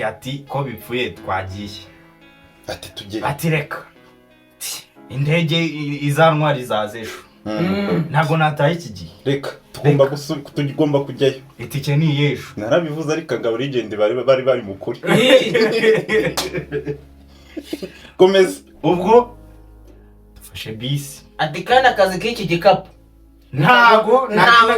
ati ko bipfuye twagiye ati tugere ati reka indege izantwara izazejo ntago nataye iki gihe reka tugomba kujyayo itike ni yejo narabivuze ariko agabo legend bari mu kuri komeza ubwo dufashe bisi ati kandi akazi k'iki gikapu ntago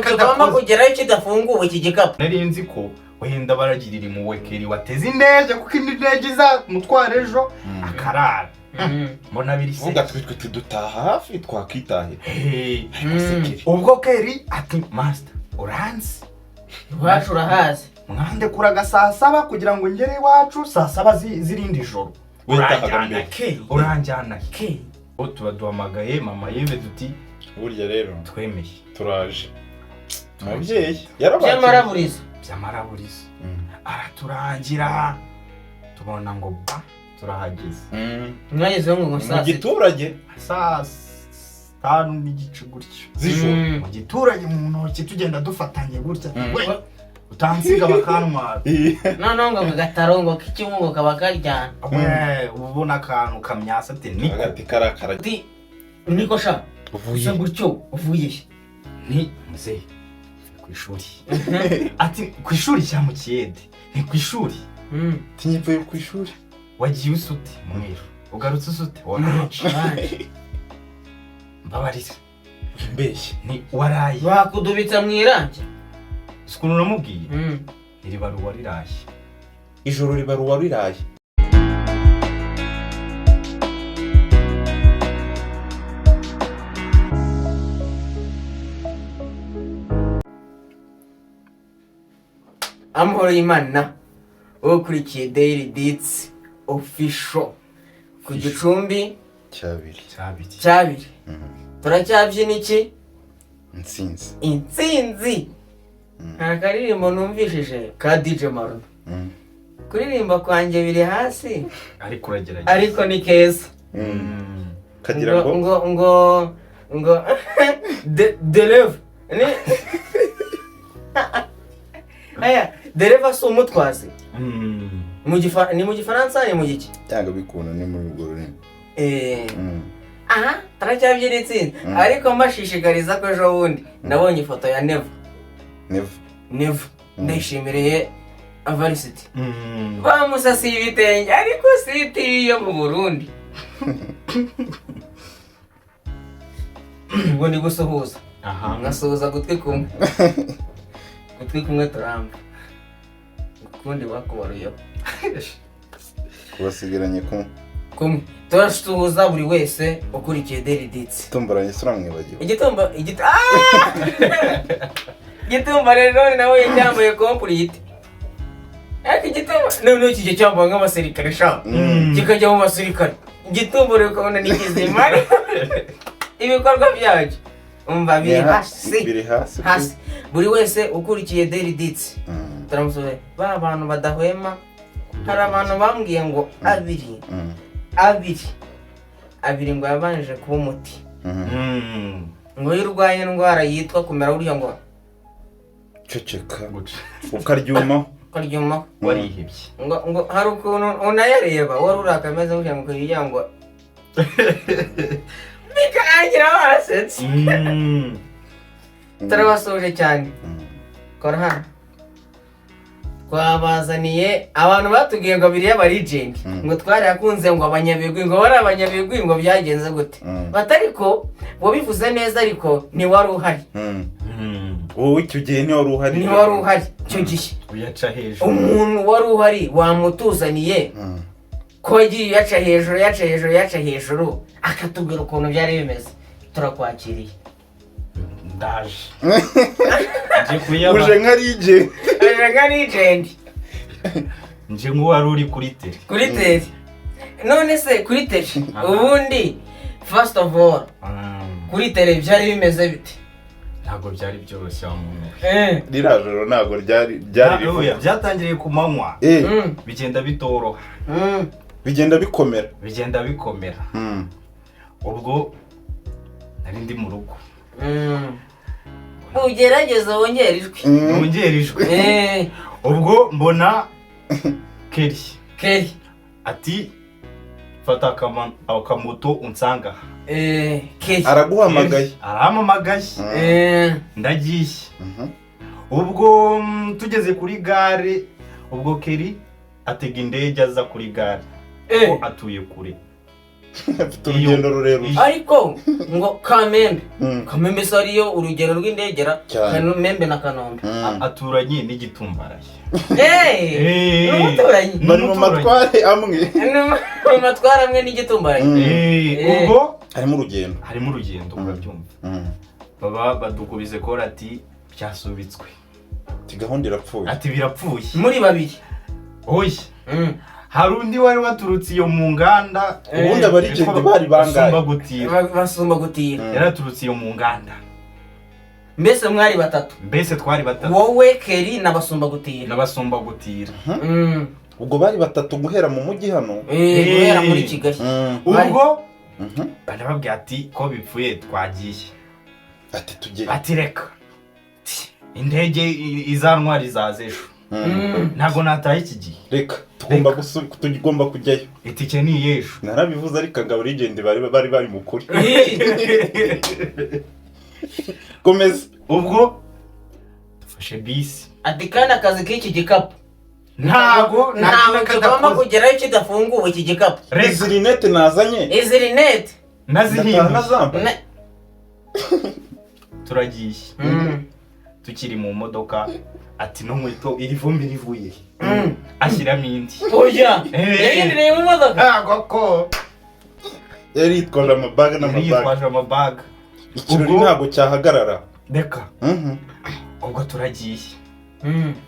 kigomba kugerayo kidafunguwe iki gikapu. Nari nzi ko wenda baragirira imwekeri wateze indege kuko indege izamutwara ejo akarara mbona biri se vuga twitwe dutaha hafi twakitahira ubwo keri ati master uranzi iwacu urahazi mwande kuraga saa 7 kugira ngo ngere iwacu saa 7 zirindi joro uranjyana ke tuba duhamagaye mama yeve duti burya rero twemeye turaje mubyeyi by'amaraburizo araturangira tubona ngo ba turahageze mwagezeho ngo mu giturage saa 5 n'igice gutyo z'ijoro mu giturage mu ntoki tugenda dufatanye gutya utansiga bakantwara noneho ngo gatarongo k'ikimungo kaba karyana ubona akantu kamyasa ati ni agati karakara ati niko sha uvuye gutyo uvuye ni muzee ku ishuri ati ku ishuri cya Mukiyede ni ku ishuri tinyivuye ku ishuri wagiye usute mwiru ugarutse usute waraje mbabarira mbeshye ni waraye bakudubitsa mwirange sikuru namubwiye iri baruwa riraye ijoro ribaruwa riraye amahoro y'Imana ukurikiye Daily Deeds official ku Gicumbi cyabiri turacyabyina iki intsinzi nta karirimbo numvishije ka DJ Maruno kuririmba kwanjye biri hasi ariko ni keza kagira ngo deleve aya deleve si umutwazi ni mu gifaransa ni mu giki cyangwa bikunda ni muri urwo rurimi aha turacyabyina intsinzi ariko mbashishikariza ko ejo bundi nabonye ifoto ya Nevo ndayishimiriye Avarisiti bamusasiye ibitenge ariko siti yo mu Burundi ngo ndi gusuhuza ngasuhuza gutwi kumwe turamba ukundi bakubaruyeho kubasigaranye kumwe turasuhuza buri wese ukurikiye Daily Deeds tumbaranye sura mwibagiwe igitumba rero nawe yambaye complete ariko igitumba none kije cyambaye nk'abasirikare sha kikajya mu basirikare igitumba rero ukabona ni kizima ibikorwa byaje umva biri hasi buri wese ukurikiye Daily Deeds turamusobe ba bantu badahwema hari abantu bambwiye ngo abiri ngo yabanje kuba umuti ngo yurwaye indwara yitwa kumera buryo ngo ceceka ukaryuma warihebye ngo hari ukuntu unayareba wari urakameze burya ngo kugira ngo bikarangira wasetse turabasoje cyane kora hano twabazaniye abantu batubwiye ngo biriya legend ngo twari yakunze ngo abanyabigwi ngo bari abanyabigwi ngo byagenze gute batariko bo bivuze neza ariko ni wari uhari wowe icyo gihe ni wari uhari cyo gihe uyaca hejuru umuntu wari uhari wamutuzaniye ko yagiye yaca hejuru akatubwira ukuntu byari bimeze turakwakiriye ndaje uje nka legend nje nk'uwari uri kuri tele none se kuri tele ubundi first of all kuri tele byari bimeze bite ntago byari byoroshye umuntu rirajoro ntago ryari byatangiriye ku manywa bigenda bitoroha bigenda bikomera ubwo nari ndi mu rugo ugerageza wongera ijwi ubwo mbona Kelly ati fata akamoto unsanga Kelly araguhamagaye arampamagaye ndagiye ubwo tugeze kuri gare ubwo Kelly atega indege aza kuri gare ko atuye kure afite urugendo rurerure ariko ngo Kamembe sariyo urugero rw'indegera Kamembe na Kanombe aturanye n'igitumbaraye n'umuturanyi bari mu matware amwe n'igitumbaraye ubwo harimo urugendo urabyumva baba badukubize ko ati byasubitswe ati gahunda irapfuye ati birapfuye muri babiri oya hari undi wari waturutse iyo mu nganda ubundi abarigende bari bangaye basumba gutira yaraturutse iyo mu nganda mbese mwari batatu mbese twari batatu wowe Kelly n'abasumba gutira ubwo bari batatu guhera mu mujyi hano guhera muri Kigali ubwo barababwira ati ko bipfuye twagiye ati tugiye ati reka indege izantwara izaza ejo ntabwo nataye iki gihe reka tugomba kujyayo itike ni ejo narabivuze ariko ngabo rigende bari mukuri komeza ubwo dufashe bisi ati kandi akazi k'iki gikapu ntago tugomba kugerayo kidafunguwe iki gikapu izi rinete nazanye nazihimbuye turagiye tukiri mu modoka ati no nkweto iri vumbi rivuye ashyiramo indi oya yinjiriye mu modoka koko yari yitwaje amabaga ikirori ntabwo cyahagarara reka ubwo turagiye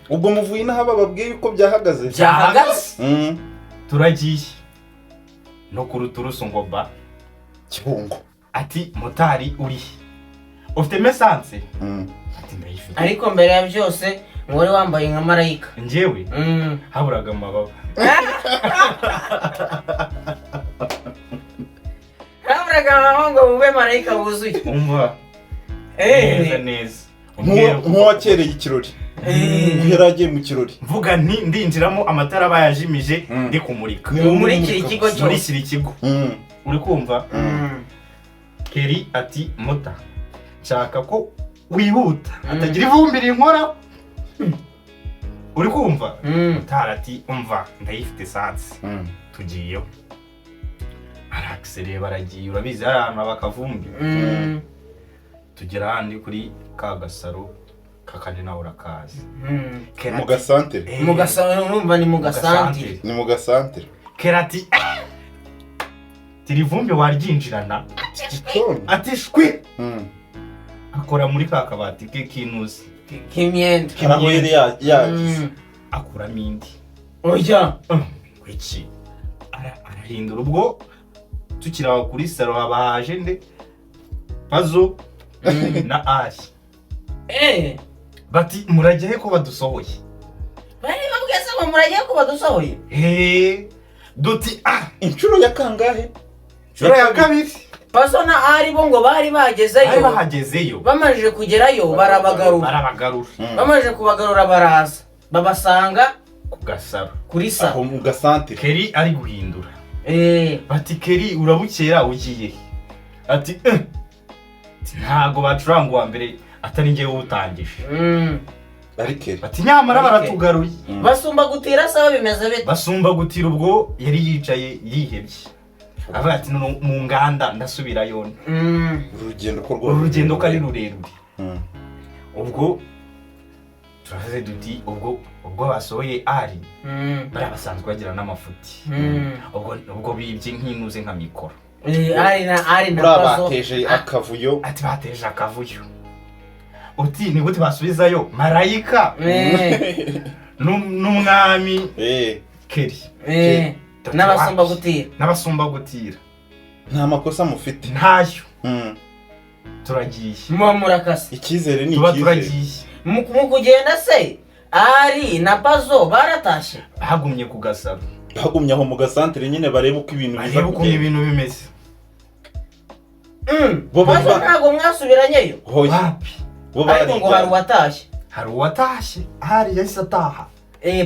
ubwo muvuye inaha bababwiye ko byahagaze turagiye no ku ruturusu ngo ba Kibungo ati motari uri ufite mesanse ati ndayifite ariko mbere ya byose wari wambaye nka marayika njyewe haburaga amababa ngo ube marayika wuzuye umva neza nk'uwakereye ikirori guhera agiye mu kirori mvuga nti ndinjiramo amatara bayajimije ndi kumurika umurikira ikigo cyose murikira ikigo uri kumva Kelly ati mota nshaka ko wihuta atagira ivumbi rinkora uri kumva mutara ati umva ndayifite sansi tugiyeho arakisereye baragiye urabizi hari ahantu bakavumbi tugera handi kuri ka gasaro kakandi nawe urakazi mu gasantere numva ni mu gasantere Kelly ati tiri vumbi waryinjirana ati shwi akora muri ka kabati ke kinuzi k'imyenda aho yari yagize akuramo indi oya iki arahindura ubwo tukiraho kuri salo haba haje nde Pazo na Ari bati muragiye ko badusohoye bari babwese ngo muragiye ko badusohoye duti inshuro ya kangahe inshuro ya kabiri Pazo na Ari bo ngo bari bagezeyo bamaze kugerayo barabagarura bamaze kubagarura baraza babasanga ku gasaro kuri sa aho mu gasantere Kelly ari guhindura bati Kelly urabukera ugiye ati ntago bacuranga wa mbere atari ngewe utangije bati nyamara baratugaruye basumba gutira sawa bimeze bite basumba gutira ubwo yari yicaye yihebye avuga ati mu nganda ndasubirayo urugendo kari rurerure ubwo turaze duti ubwo basohoye Ari bari basanzwe bagira n'amafuti ubwo bibye nk'inuze nka mikoro Ari na Pazo bateje akavuyo ati bateje akavuyo uti ni gute basubizayo marayika n'umwami Kelly n'abasumba gutira nta makosa mufite ntayo turagiye murakase icyizere ni icyizere mu kugenda se Ari na Pazo baratashye bagumye ku gasaro bagumye aho mu gasantere nyine bareba uko ibintu bimeze Pazo ntago mwasubiranyeyo wapi ariko ngo hari uwatashye Ari yahise ataha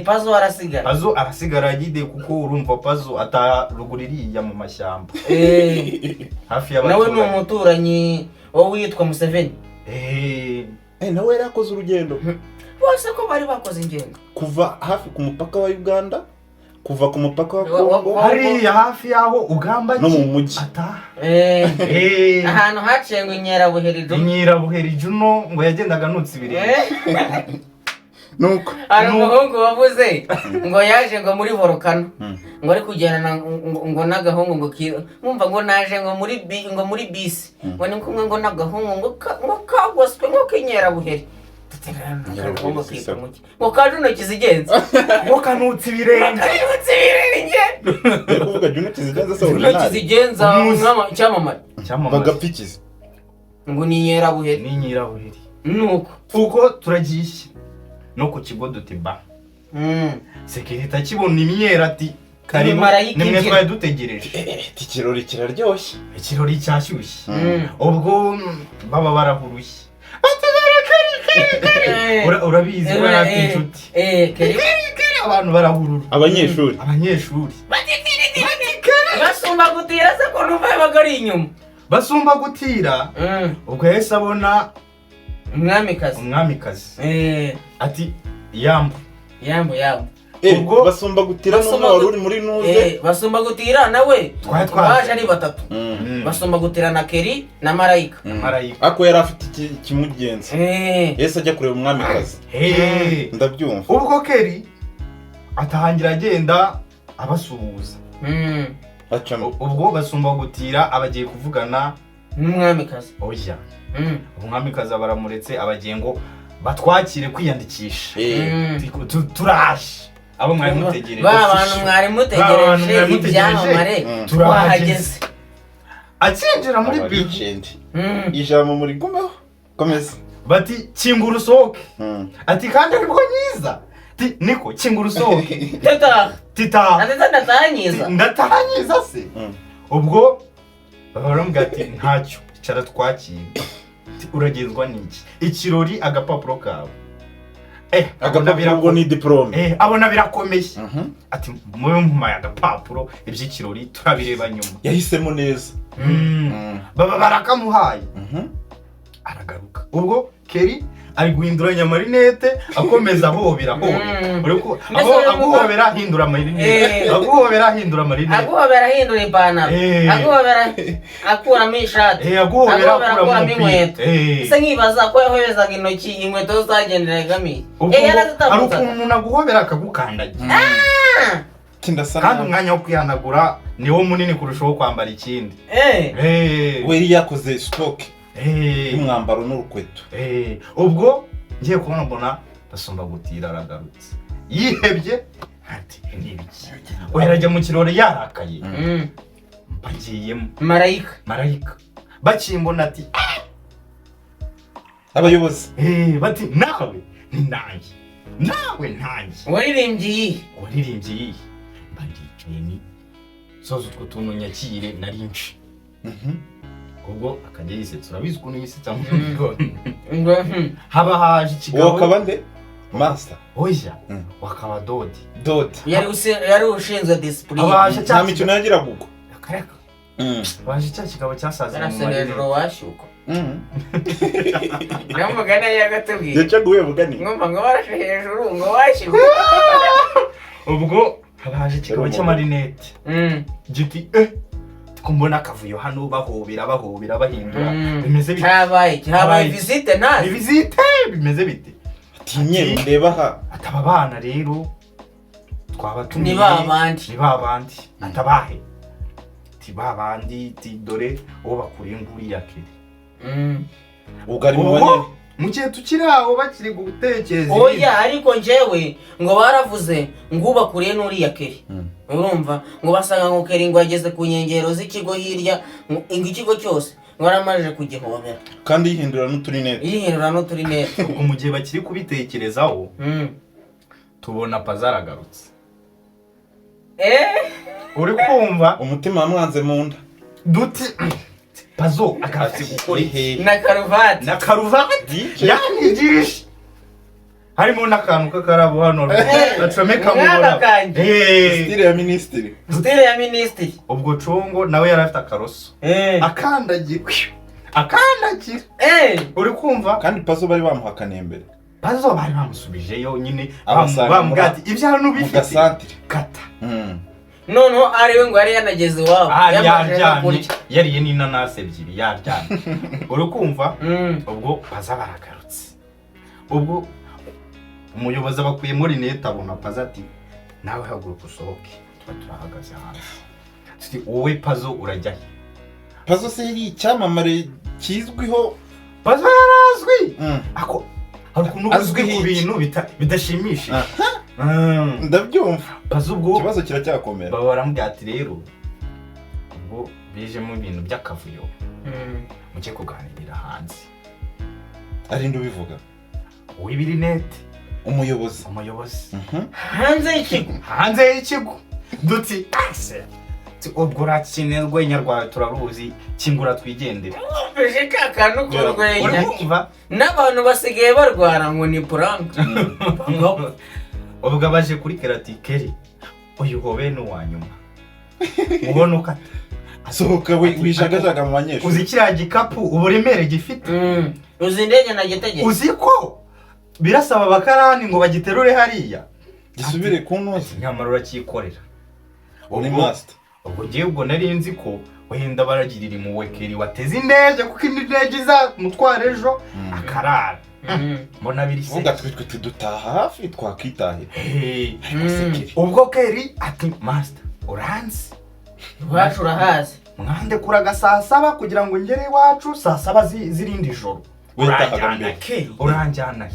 Pazo arasigara. Pazo arasigara yide kuko urumva Pazo ataruguririya mu mashyamba. Hafi y'abaturage. Nawe ni umuturanyi wowe witwa Museveni. Nawe yarakoze urugendo. Bose ko bari bakoze ingendo. Kuva hafi ku mupaka wa Uganda, kuva ku mupaka wa Kongo, hari hafi yaho ugamba no mu mujyi. Ahantu haciye ngo Inyirabuheri Juno ngo yagendaga nutse ibirenge. Nuko ari umuhungu wavuze ngo yaje ngo muri volcano ngo ari kujyana ngo n'agahungu ngo mwumva ngo naje ngo muri bisi ngo ni kumwe ngo n'agahungu ngo kagoswe ngo Kinyerabuheri ngo kaje intoki zigenze ngo kanutse ibirenge kuvuga intoki zigenze so intoki zigenza cyamamare bagapfikiza ngo ni Nyerabuheri nuko uko turagiye no ku kigo dutiba sekirita kibona imyera ati karimo nimwe twaye dutegereje ikirori kiraryoshye ikirori cyashyushye ubwo baba barahuruye urabizi barafite inshuti abantu barahurura abanyeshuri basumba gutira se ko numva bagari inyuma basumba gutira ubwo yese abona umwamikazi ati yambu ubwo basumba gutira n'umwe wari uri muri nuze basumba gutira nawe twaje ari batatu basumba gutira na Keri na Marayika ako yari afite ikimugenza yese ajya kureba umwamikazi ndabyumva ubwo Keri atahangira agenda abasuhuza ubwo basumba gutira abagiye kuvugana n'umwamikazi oya umwamikazi baramuretse abagiye ngo batwakire kwiyandikisha turaje abo mwari mutegereje abantu mwari mutegereje ibyamamare twahageze akinjira muri bigi ijambo muri gumeho komeza bati kingura usohoke ati kandi aribwo nyiza niko kingura usohoke tita ndatahanyiza se ubwo baramubwira ati ntacyo icara twakire uragenzwa n'iki ikirori agapapuro kawe agapapuro ni diplome abona birakomeye ati mwe mpamaye agapapuro iby'ikirori turabireba nyuma yahisemo neza baba barakamuhaye aragaruka ubwo Keri ari guhinduranya amarinete akomeza ahobera aguhobera ahindura amarinete aguhobera ahindura ipantaro aguhobera akuramo ishati aguhobera akuramo inkweto se nkibaza ko yahobezaga intoki inkweto zagenderagamiye hari ukuntu umuntu aguhobera akagukandagira kandi umwanya wo kwihanagura niwo munini kurushaho kwambara ikindi we yakoze stock y'umwambaro n'urukweto ubwo ngiye kubona mbona basumba gutira aragarutse yihebye ati nibiki oherajya mu kirori yarakaye bagiyemo Marayika bakimbona ati abayobozi bati nawe ni nanjye waririmbye bandikiye ni sozo utwo tuntu nyakire narinci ubwo akajya yisetsa urabizi ukuntu yisetsa ngo haba haje ikigabo wakaba nde master oya wakaba Dodi yari ushinzwe discipline nta mikino yagira guko baje cya kigabo cyasaze mu marero washuko namugana yagatubwiye yacaguye bugani ngomba ngo barashe hejuru ngo washuko ubwo habaje ikigabo cy'amarinete giti kumbona akavuyo hano bahobera bahindura bimeze bite habaye visite ntazi visite bimeze bite atinye ndeba ha ataba bana rero twabatumiye ni babandi atabahe ti dore uwo bakuriye nguri ya Keri ugari mu banyene mu gihe tukiri aho bakiri gutekereza oya ariko njewe ngo baravuze ngo ubakuriye n'uri ya Keri urumva ngo basanga ngo Keri ngo ageze ku nkengero z'ikigo hirya ngo ikigo cyose ngo aramaje kugihobera kandi yihindura n'uturinete ubwo mu gihe bakiri kubitekerezaho tubona Pazaragarutse uri kumva umutima wamwanze mu nda duti Pazo agarutse gukora na karuvati yanigirije harimo n'akantu k'akarabo hano bacomeka mu Nk'aka kanjye. style ya minisitiri. Style ya minisitiri. ubwo congo nawe yari afite akaroso akandagira uri kumva Kandi pazo bari bamuha kanembere. bazo bari bamusubijeyo nyine Abasanga bamubwira ati ibyo hano Mu bifite gasantere. kata Noneho ariwe ngo yari yanageze iwabo. yaryamye yariye n'inanasi ebyiri yaryamye uri kumva ubwo baza baragarutse ubwo umuyobozi abakuye muri neta abona pazo ati nawe haguruka usohoke tuba turahagaze hanze wowe pazo urajyayo Pazo se yari icyamamare kizwiho. pazo yarazwi ako hari ukuntu Azwi uzwi ku iki? bintu bidashimishije Ndabyumva. pazo ubwo Ikibazo kiracyakomera. baba baramubwira ati rero ubwo bijemo ibintu by'akavuyo mujye kuganirira hanze Arinde ubivuga. uw'ibirinete Umuyobozi. hanze y'ikigo duti ase ubwo urakeneye urwenya rwawe turaruzi kingura twigendere Mbese ka kantu k'urwenya. urumva N'abantu basigaye barwara ngo ni prank. ubwo abaje kuri Keri uyu hobe ni uwa nyuma ubona uko Sohoka wijagajaga mu banyeshuri. uzi kiriya gikapu uburemere gifite Uzi indege nagitegeka. uzi ko birasaba abakarani ngo bagiterure hariya Gisubire ku ntuzi. nyamara urakikorera Uri master. ubwo ngewe ubwo nari nzi ko wenda baragirira impuhwe Keri wateze indege kuko indege izamutwara ejo akarara mbona biri Vuga twe dutaha hafi twakitahira. Ariko se Keri. ubwo Keri ati master uranzi Iwacu urahazi. mwande kuraga saa 7 kugira ngo ngere iwacu saa 7 zirindi joro Witahaga mbere. uranjyana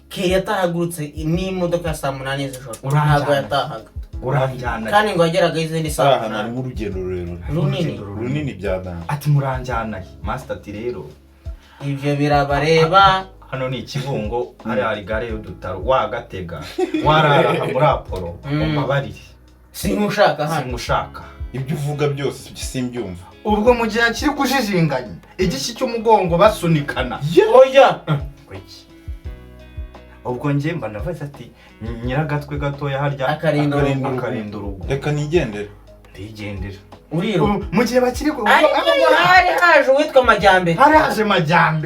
Keri yatahagurutse n'imodoka ya saa 8 z'ijoro. Uranjyana. Ntabwo yatahaga. uranjyana Kandi ngo yageraga izindi saa Aha nari 8. mu rugendo rurerure. Runini. Bya dana. ati muranjyana master ati rero Ibyo birabareba. hano ni ikibungo hari gare y'udutaro wagatega warara muri Apollo umabarire Simushaka hano. simushaka Ibyo uvuga byose simbyumva. ubwo mu gihe kiri kujijinganya igiki cy'umugongo basunikana Oya. ubwo nge mba navuze ati nyiragatwe gatoya harya Akarinda urugo Reka nigendere. ndigendera Uriruka. mu gihe bakiri Ariko hari haje uwitwa Majyambere. hari haje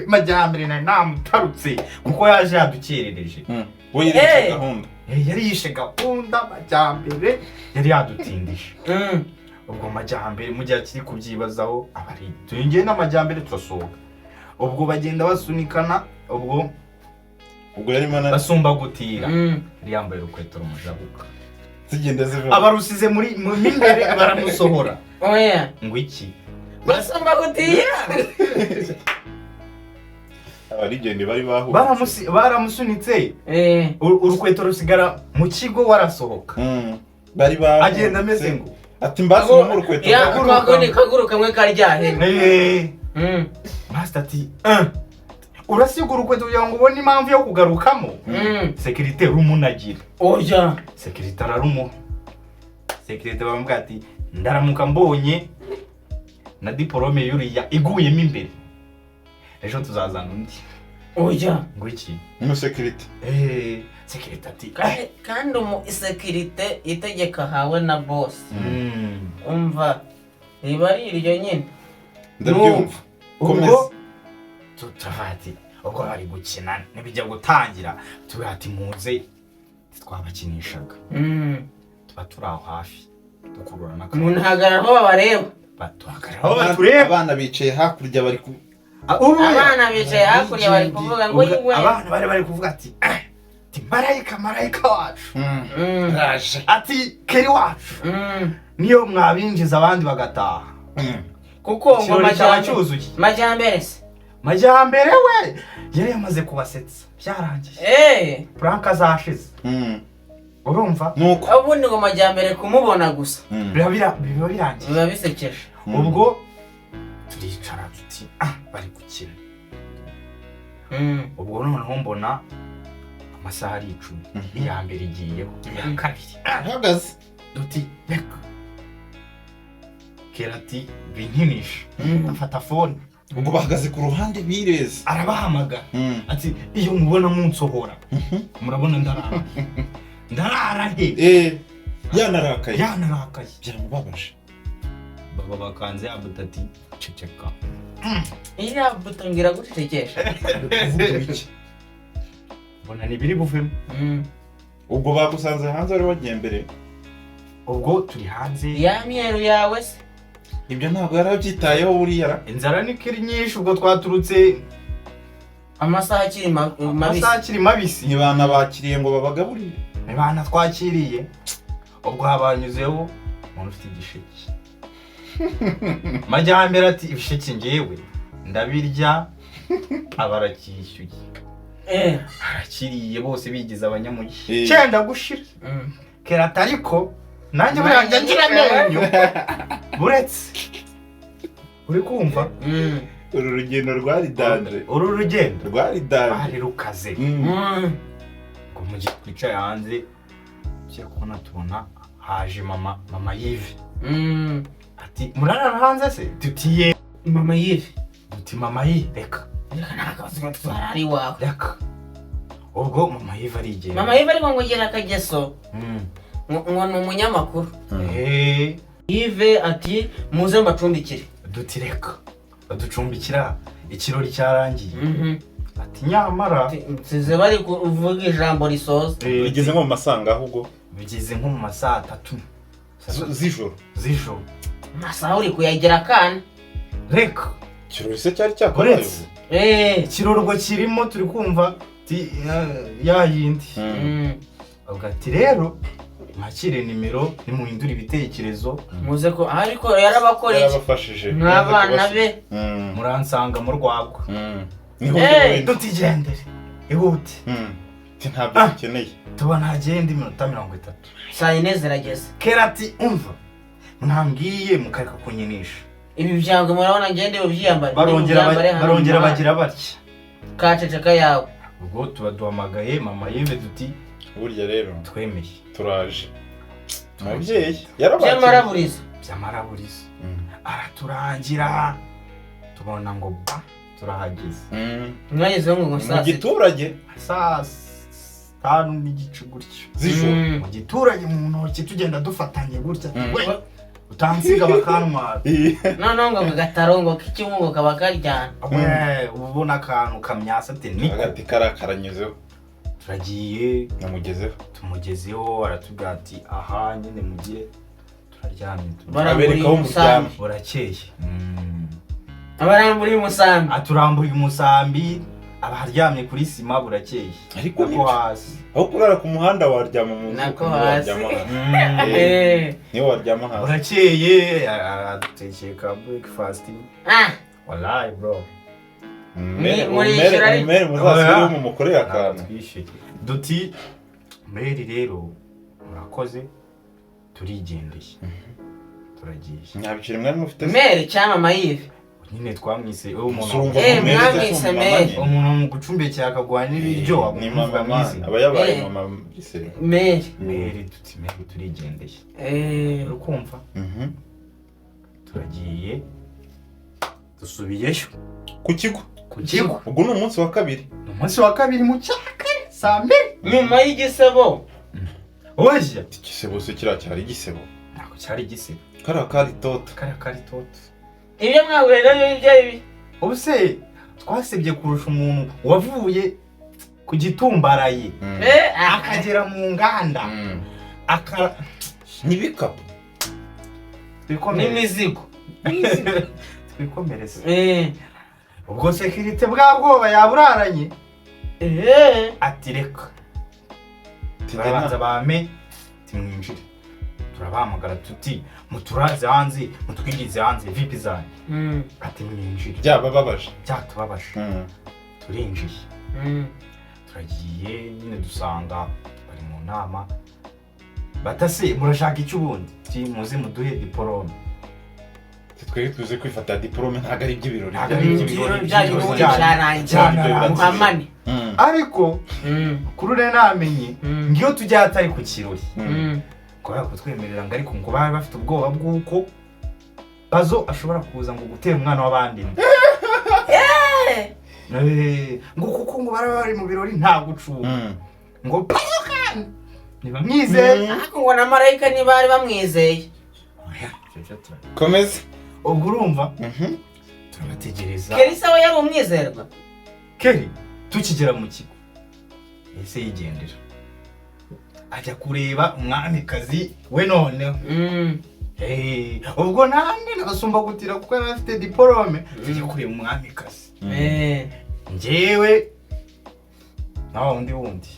majyambere nari namutarutse kuko yaje yadukerereje We yirika gahunda. yari yishe gahunda majyambere yari yadutindije ubwo majyambere mu gihe akiri kubyibazaho abari turingiye n'amajyambere turasohoka ubwo bagenda basunikana ubwo yari mana basumba gutira yari yambaye urukweto rumujabuka zigenda ziva. abarusize muri imbere baramusohora Oya. ngo iki Basumba gutira. Abarigende bari bahuye. baramusunitse urukweto rusigara mu kigo warasohoka Bari bahuye. agenda ameze ngo Ati mbasoma mu rukweto. Kaguru kamwe karyahene. master ati urasiga urukweto kugira ngo ubone impamvu yo kugarukamo sekirite rumunagira Oya. sekirite ararumuha sekirite bamubwira ati ndaramuka mbonye na diporome yuriya iguyemo imbere ejo tuzazana undi Oya. ngo iki Mu security. sekirite ati Kandi isekirite itegeka hawe na boss. Umva. Riba ari iryo nyine. Ndabyumva. ubwo tutavati ubwo bari gukina nibijya gutangira tugati muze twabakinishaga tuba turi aho hafi dukururana Umuntu hagarara aho babareba. batuhagararaho batureba Abana bicaye hakurya bari ku. Abana bicaye hakurya bari kuvuga ngo yiwe. abana bari kuvuga ati marayika wacu Raje. ati Keri wacu niyo mwabinjiza abandi bagataha Kuko ngo Majyambere se. Majyambere we yari yamaze kubasetsa byarangiye Frank azashize urumva Nuko ubundi ngo Majyambere kumubona gusa biba birangiye biba bisekeje. ubwo turicara tuti bari gukina ubwo noneho mbona amasaha ari 10 iya mbere igiyeho iya kabiri ahagaze duti reka Keri ati binkinisha afata phone ubwo bahagaze ku ruhande bireze. Arabahamagara ati iyo mubona munsohora murabona ndarara he. Yanarakaye byamubabaje. Baba bakanze abuta ati ceceka. Iriya buto ngira gucecekesha. Kuvuga iki? Bona ni biri buvemo. Ubwo bagusanze hanze ari wagiye mbere. Ubwo turi hanze. Ya myeru yawe se. Ibyo ntabwo yarabyitayeho buriya. Inzara ni kiri nyinshi ubwo twaturutse amasaha akiri mabisi. Ni bana bakiriye ngo babagaburire. Ni bana twakiriye. Ubwo habanyuzeho umuntu ufite igisheke. Majyambere ati ibisheke ngewe ndabirya abarakishyuye. Arakiriye bose bigize abanyamugi. Cyenda gushira. Kerata ariko nanjye buranja ngira amenyo. Buretse. Uri kumva? Uru rugendo rwari danje. Uru rugendo rwari danje. Ari rukaze. Ngo mujye kwicara hanze. Cyo kubona tubona haje mama Yive. Ati murara hanze se? Tutiye mama Yive. Tuti mama Yive reka. Reka nakavuga twari wawe. Reka. Ubwo mama Yive arigenda. Mama Yive ariko ngo ngira akageso. Ngo ni umunyamakuru. Yive ati muze mbacumbikire. Duti reka. Baducumbikira ikirori cyarangiye. Ati nyamara nsize bari kuvuga ijambo risoza. Bigeze nko mu masanga ahubwo. Bigeze nko mu masaha 3 z'ijoro. Masaha uri kuyagera kana. Reka. Kirori se cyari cyakorewe. Kirorwa kirimo turi kumva ya yindi. Ubwo ati rero makire nimero nimuhindura ibitekerezo muze ko ariko yarabafashije n'abana be muransanga mu rwagwa. Niho dutigendere ihute. Ntabyo ukeneye. Tubona agenda iminota 30. Saa 4 zirageze. Kerati umva mwambwiye mukareka kunyinisha. Ibi byango murabona ngende ubyiyambare. Barongera bagira batya. Kaceceka yawe. Ubwo tubaduhamagaye mama Yive duti burya rero twemeye turaje. Mubyeyi yarabakiriye. Byamaraburiza. Araturangira. Tubona ngo turahageze. Mwagezeho ngo mu giturage saa 5 n'igice gutyo z'ijoro. Mu giturage mu ntoki tugenda dufatanye gutya. Utansiga bakanwa. No ngo gatarongo k'ikimungo kabakaryana. Ubona akantu kamyasa ati ni agati karakaranyuzeho. Turagiye tumugezeho aratubwira ati aha nyine mugire turaryamye. Barabereka ho muryamye. Burakeye. Abaramburiye umusambi. Aturambuye umusambi abaryamye kuri sima burakeye. Ariko ni hasi. Aho kurara ku muhanda waryama mu nako hasi. Ni waryama hasi. Burakeye aratekeka breakfast. Wallahi bro. Muri muzasubire mu mukorera akantu. Duti mbere rero murakoze turigendeye. Turagiye. Nyabicire mwari mufite mere cyangwa mama Yive. Nyine twamwise umuntu mu gucumbekera akagwa n'ibiryo ni mama mwizi abayabaye mama gisere mere tuti mere turigendeye. Urukumva turagiye dusubiyeyo ku kigo. Ubwo ni umunsi wa kabiri. Mu cyaka saa 2 nyuma y'igisebo. Oya igisebo se cyari igisebo. Nako cyari igisebo. Karakari toto. Ibyo mwabwira n'ibyo ibi. Ubuse twasebye kurusha umuntu wavuye ku gitumbaraye. Akagera mu nganda. N'ibikapu. N'imizigo. Twikomereza. Ubwo security bwabwoba yaburaranye. Ati reka. Turabanza bame timwinjire. Turabahamagara tuti muturaze hanze mutwinjize hanze vipi zanyu. Ati mwinjire. Byababaje. Byatubabaje. Turinjiye. Turagiye nyine dusanga bari mu nama. Batase murashaka icyo ubundi? Ti muze muduhe diplome. Twari tuze kwifata diplome ntago ari iby'ibirori. Muhamane. Ariko kurure namenye ngiyo tujya atari ku kirori. Kubera kutwemerera ngo ariko ngo bari bafite ubwoba bw'uko Bazo ashobora kuza ngo gutera umwana w'abandi. ngo kuko ngo bari mu birori nta gucunga ngo pazukane ntibamwizeye ariko ngo na marayika ntibari bamwizeye. komeza. ubwo urumva turabategereza. Keri se we yari umwizerwa? Keri tukigera mu kigo ese yigendera ajya kureba umwamikazi we noneho. ubwo nanjye nabasumba gutira kuko yari afite diporome tujye kureba umwamikazi. njyewe nawe wundi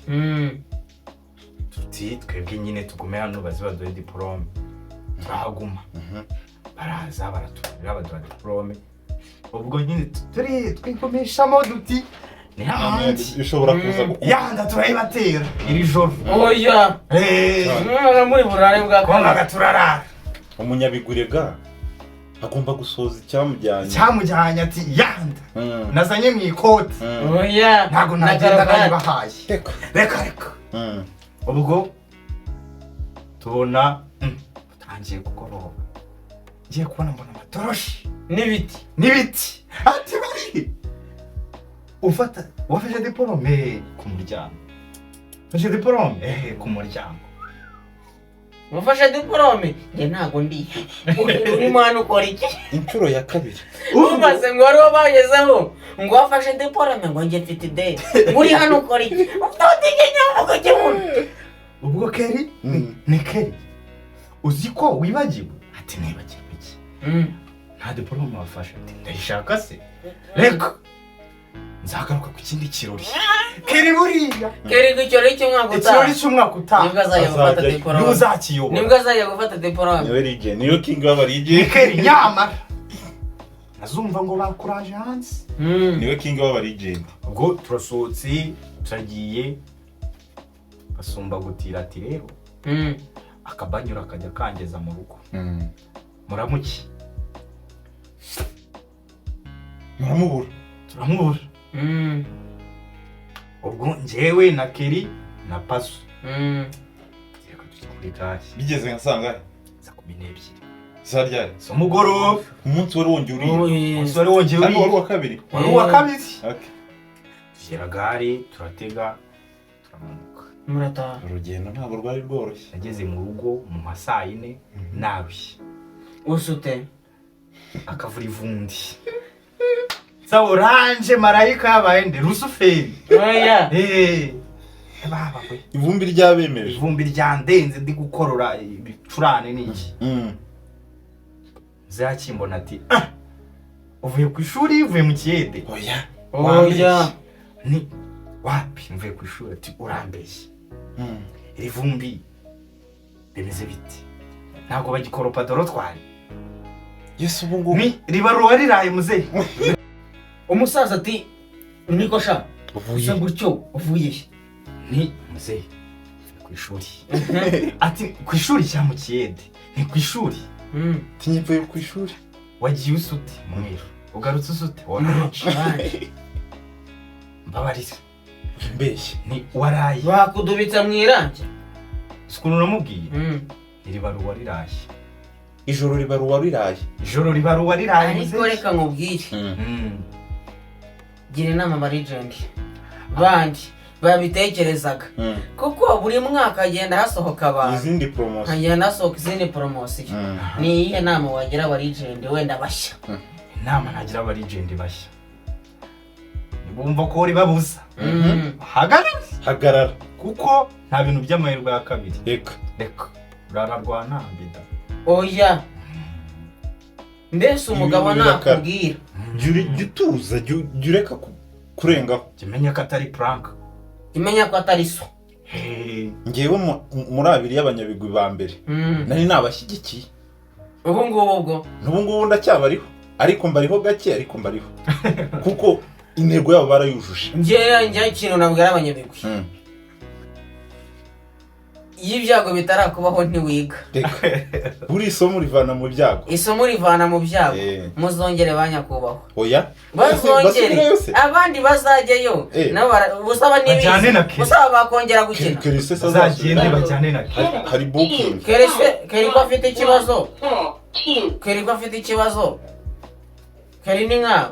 tuti twebwe nyine tugume hano bazi baduhe diporome. turahaguma baraza baraturira baduha diporome. ubwo nyine turi twikomeshamo duti ni hahandi bishobora kuza gukora yanda turayibatera iri joro. oya muri burare bwa kongaga turarara. umunyabigurega agomba gusoza icyamujyanye ati yanda nazanye mu ikoti. oya ntago nagenda nayibahaye. reka ubwo tubona tangiye gukoroba ngiye kubona mbona amatoroshi n'ibiti ati bari wafashe diporome ku muryango. Wafashe diporome ku muryango. wafashe diporome njye ntago ndi urimo hano ukora iki? inshuro ya kabiri umaze ngo wari wabagezeho ngo wafashe diporome ngo njye mfite ideni uri hano ukora iki? ufite utigenya uvuga kimuntu. ubwo Keri ni Keri uzi ko wibagiwe ati nibagiwe iki nta diporome wafashe ati ndayishaka se reka nzagaruka ku kindi kirori. Keri buriya ikirori cy'umwaka utaha nibwo azajya gufata diporome. nibwo azajya gufata diporome. niwe rije niyo king w'abarije. Keri nyamara azumva ngo bakuraje hanze. niwe king w'abarije. ubwo turasohotse turagiye basumba gutira ati rero akabanyura akajya kangeza mu rugo. muramuki muramubura turamubura. ubwo njyewe na Keri na Paso reka kuri gare bigeze nkasanga za 12 zaryari umugoroba. umunsi wari wongeye uriye. umunsi wari wongeye uriye. wari uwa kabiri. tugera gare turatega turamanuka murataha. urugendo ntabwo rwari rworoshye. nageze mu rugo mu ma saa 4 narushye. usute akavura ivundi sa oranje marayika yabaye nde Rusuferi. oya baba we ivumbi ryabemeje. ivumbi ryandenze ndi gukorora ibicurane n'iki. zakimbona ati uvuye ku ishuri uvuye mu kiyede. oya ni wapi mvuye ku ishuri ati urambeshye. iri vumbi bimeze biti ntabwo bagikoropa dorotwari. yesu ubu ngubu ni ribaruwa riraye muzehe. umusaza ati niko sha uvuye gutyo uvuye ni muzehe ku ishuri. ati ku ishuri cya mu kiyede ni ku ishuri. tinyivuye ku ishuri. wagiye usute mweru ugarutse usute waraje mbabarira mbeshye ni waraye bakudubitsa mu irangi. ukuntu namubwiye iribaruwa riraye. ijoro ribaruwa riraye. ijoro ribaruwa riraye ariko reka nkubwire gira inama barijendi bandi babitekerezaga kuko buri mwaka hagenda hasohoka abantu izindi promotion. hagenda hasohoka izindi poromosiyo. ni iyihe nama wagira abarijendi wenda bashya? inama nagira abarijendi bashya bumva ko ribabuza hagarara kuko nta bintu by'amahirwe ya kabiri. reka urararwana mbida. oya mbese umugabo nakubwira jya utuza jya ureka kurengaho. kimenya ko atari prank. kimenya ko atari so. ngewe muri abiri y'abanyabigwi ba mbere nari nabashyigikiye. ubu ngubu ndacyabariho ariko mbariho gake ariko mbariho kuko intego yabo barayujuje. njye ikintu nabwira abanyabigwi iyo ibyago bitarakubaho ntiwiga. buri isomo rivana mu byago. isomo rivana mu byago. muzongere banyakubahwa. oya bazongere abandi bazajyayo nabo busaba n'ibizi busaba bakongera gukina. bazagende bajyane na hari booking. Keri ko afite ikibazo. Keri ni nka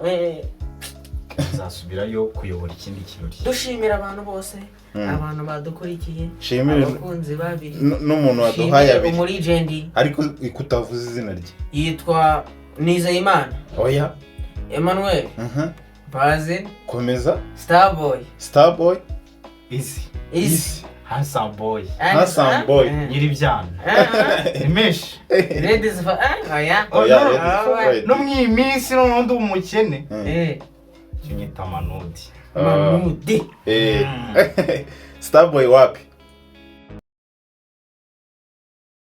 azasubirayo kuyobora ikindi kirori. dushimira abantu bose abantu badukurikiye shimira abakunzi babiri n'umuntu waduhaye abiri umurigendi ariko ikutavuze izina rye yitwa Nizeyimana oya Emmanuel Bazen komeza Starboy Easy Handsome boy nyiribyana nimeshi ladies for oya no mwiminsi no ndi umukene kinyita Manudi Manudi Starboy wapi